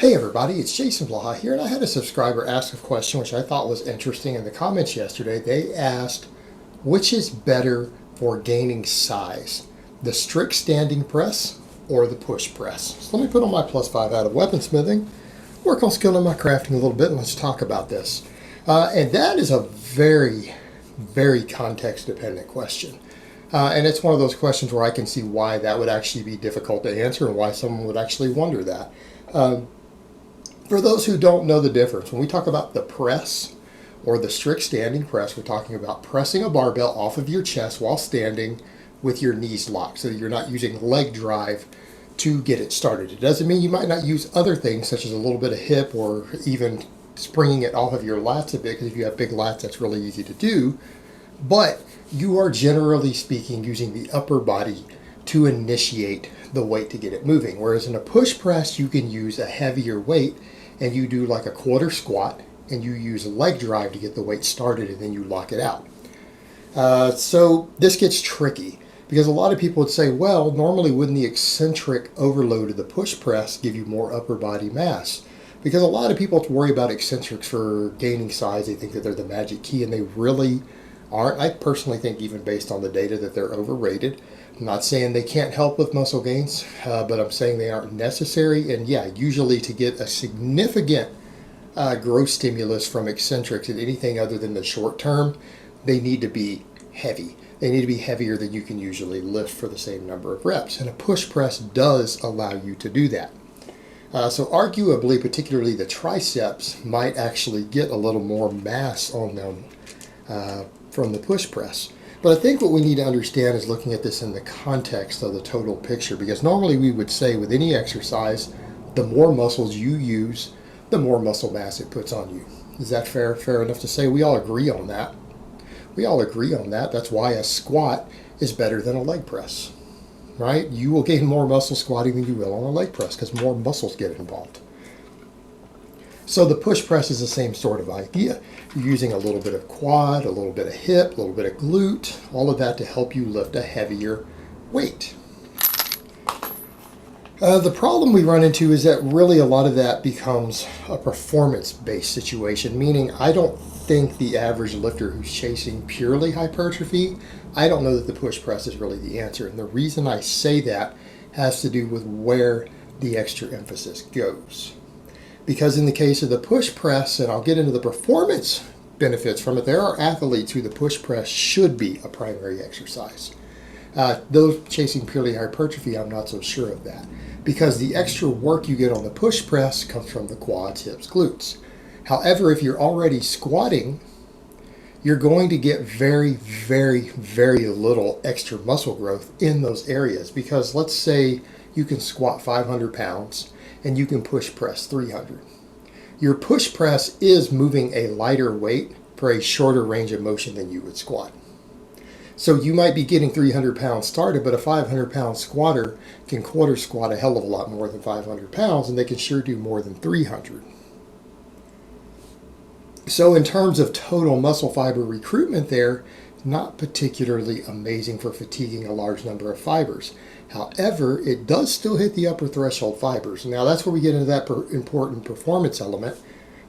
Hey everybody, it's Jason Blaha here, and I had a subscriber ask a question which I thought was interesting in the comments yesterday. They asked, which is better for gaining size, the strict standing press or the push press? So let me put on my +5 out of weaponsmithing, work on skilling my crafting a little bit, and let's talk about this. And that is a very, very context-dependent question. And it's one of those questions where I can see why that would actually be difficult to answer and why someone would actually wonder that. For those who don't know the difference, when we talk about the press or the strict standing press, we're talking about pressing a barbell off of your chest while standing with your knees locked, so you're not using leg drive to get it started. It doesn't mean you might not use other things such as a little bit of hip or even springing it off of your lats a bit, because if you have big lats, that's really easy to do. But you are generally speaking using the upper body to initiate the weight to get it moving. Whereas in a push press, you can use a heavier weight and you do like a quarter squat and you use leg drive to get the weight started and then you lock it out. So this gets tricky because a lot of people would say, well, normally wouldn't the eccentric overload of the push press give you more upper body mass? Because a lot of people worry about eccentrics for gaining size. They think that they're the magic key, and they really aren't. I personally think, even based on the data, that they're overrated. I'm not saying they can't help with muscle gains, but I'm saying they aren't necessary. And yeah, usually to get a significant growth stimulus from eccentrics in anything other than the short term, they need to be heavy. They need to be heavier than you can usually lift for the same number of reps. And a push press does allow you to do that. So arguably, particularly the triceps might actually get a little more mass on them from the push press. But I think what we need to understand is looking at this in the context of the total picture, because normally we would say with any exercise, the more muscles you use, the more muscle mass it puts on you. Is that fair? Fair enough to say? We all agree on that. We all agree on that. That's why a squat is better than a leg press, right? You will gain more muscle squatting than you will on a leg press because more muscles get involved. So the push press is the same sort of idea. You're using a little bit of quad, a little bit of hip, a little bit of glute, all of that to help you lift a heavier weight. The problem we run into is that really a lot of that becomes a performance-based situation, meaning I don't think the average lifter who's chasing purely hypertrophy, I don't know that the push press is really the answer. And the reason I say that has to do with where the extra emphasis goes. Because in the case of the push press, and I'll get into the performance benefits from it, there are athletes who the push press should be a primary exercise. Those chasing purely hypertrophy, I'm not so sure of that. Because the extra work you get on the push press comes from the quads, hips, glutes. However, if you're already squatting, you're going to get very, very, very little extra muscle growth in those areas. Because let's say you can squat 500 pounds and you can push press 300. Your push press is moving a lighter weight for a shorter range of motion than you would squat. So you might be getting 300 pounds started, but a 500 pound squatter can quarter squat a hell of a lot more than 500 pounds, and they can sure do more than 300. So in terms of total muscle fiber recruitment there, not particularly amazing for fatiguing a large number of fibers. However, it does still hit the upper threshold fibers. Now that's where we get into that important performance element.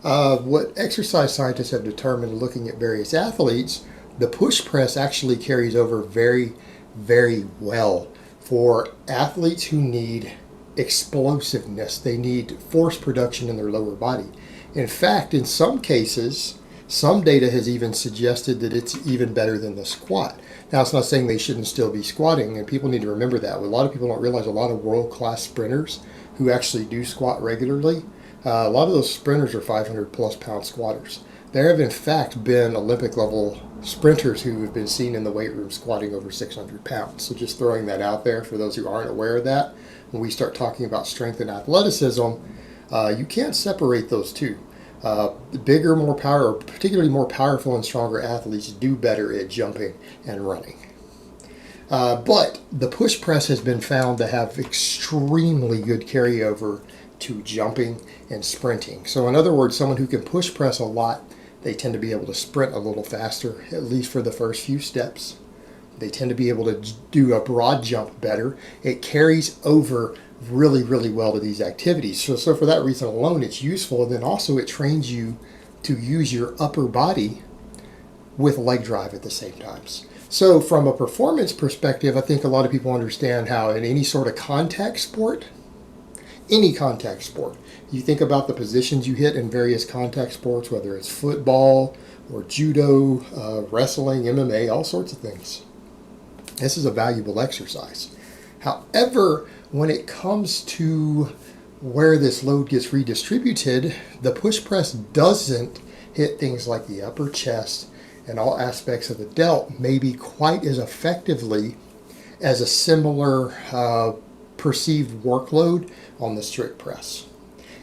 What exercise scientists have determined looking at various athletes, the push press actually carries over very, very well for athletes who need explosiveness. They need force production in their lower body. In fact, in some cases, some data has even suggested that it's even better than the squat. Now, it's not saying they shouldn't still be squatting, and people need to remember that. A lot of people don't realize a lot of world-class sprinters who actually do squat regularly, a lot of those sprinters are 500-plus pound squatters. There have, in fact, been Olympic-level sprinters who have been seen in the weight room squatting over 600 pounds. So just throwing that out there for those who aren't aware of that. When we start talking about strength and athleticism, you can't separate those two. Bigger, more power, or particularly more powerful and stronger athletes do better at jumping and running. But the push press has been found to have extremely good carryover to jumping and sprinting. So in other words, someone who can push press a lot, they tend to be able to sprint a little faster, at least for the first few steps. They tend to be able to do a broad jump better. It carries over really, really well to these activities. So for that reason alone, it's useful. And then also it trains you to use your upper body with leg drive at the same times. So from a performance perspective, I think a lot of people understand how in any sort of contact sport, you think about the positions you hit in various contact sports, whether it's football or judo, wrestling, MMA, all sorts of things. This is a valuable exercise. However, when it comes to where this load gets redistributed, the push press doesn't hit things like the upper chest and all aspects of the delt maybe quite as effectively as a similar perceived workload on the strict press.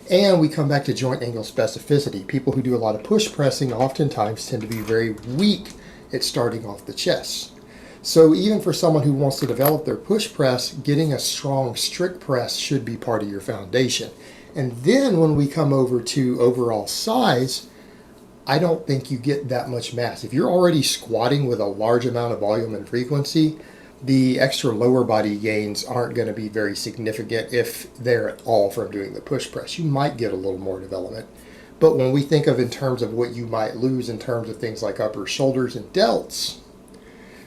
And we come back to joint angle specificity. People who do a lot of push pressing oftentimes tend to be very weak at starting off the chest. So even for someone who wants to develop their push press, getting a strong strict press should be part of your foundation. And then when we come over to overall size, I don't think you get that much mass. If you're already squatting with a large amount of volume and frequency, the extra lower body gains aren't going to be very significant if they're at all from doing the push press. You might get a little more development. But when we think of in terms of what you might lose in terms of things like upper shoulders and delts,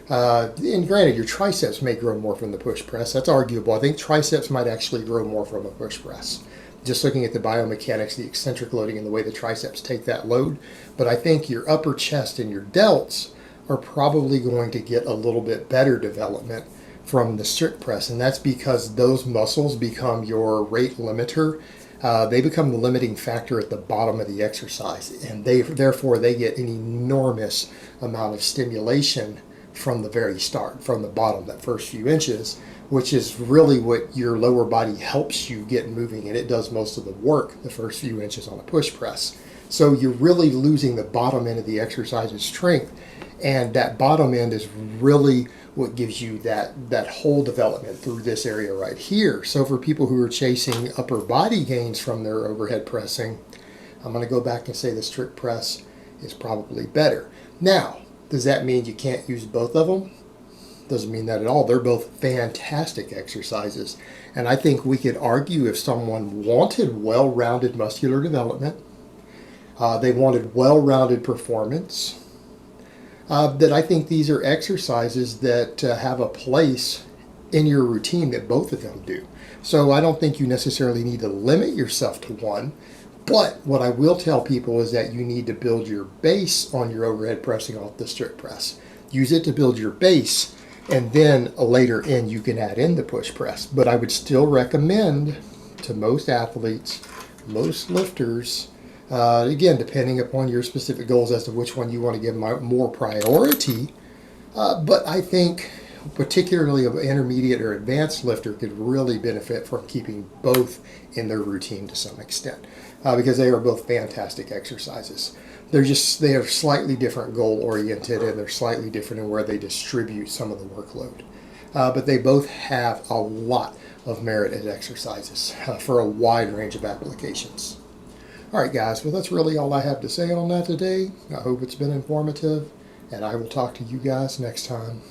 and granted, your triceps may grow more from the push press. That's arguable. I think triceps might actually grow more from a push press. Just looking at the biomechanics, the eccentric loading, and the way the triceps take that load. But I think your upper chest and your delts are probably going to get a little bit better development from the strict press. And that's because those muscles become your rate limiter. They become the limiting factor at the bottom of the exercise. And therefore, they get an enormous amount of stimulation from the very start, from the bottom, that first few inches, which is really what your lower body helps you get moving, and it does most of the work the first few inches on a push press. So you're really losing the bottom end of the exercise's strength, and that bottom end is really what gives you that whole development through this area right here. So for people who are chasing upper body gains from their overhead pressing, I'm going to go back and say the strict press is probably better. Now, does that mean you can't use both of them? Doesn't mean that at all. They're both fantastic exercises. And I think we could argue if someone wanted well-rounded muscular development, they wanted well-rounded performance, that I think these are exercises that have a place in your routine that both of them do. So I don't think you necessarily need to limit yourself to one. But what I will tell people is that you need to build your base on your overhead pressing off the strict press. Use it to build your base, and then later in you can add in the push press. But I would still recommend to most athletes, most lifters, again, depending upon your specific goals as to which one you want to give more priority, but I think particularly an intermediate or advanced lifter could really benefit from keeping both in their routine to some extent, because they are both fantastic exercises. They are slightly different goal oriented, and they're slightly different in where they distribute some of the workload. But they both have a lot of merit as exercises for a wide range of applications. All right, guys, well, that's really all I have to say on that today. I hope it's been informative, and I will talk to you guys next time.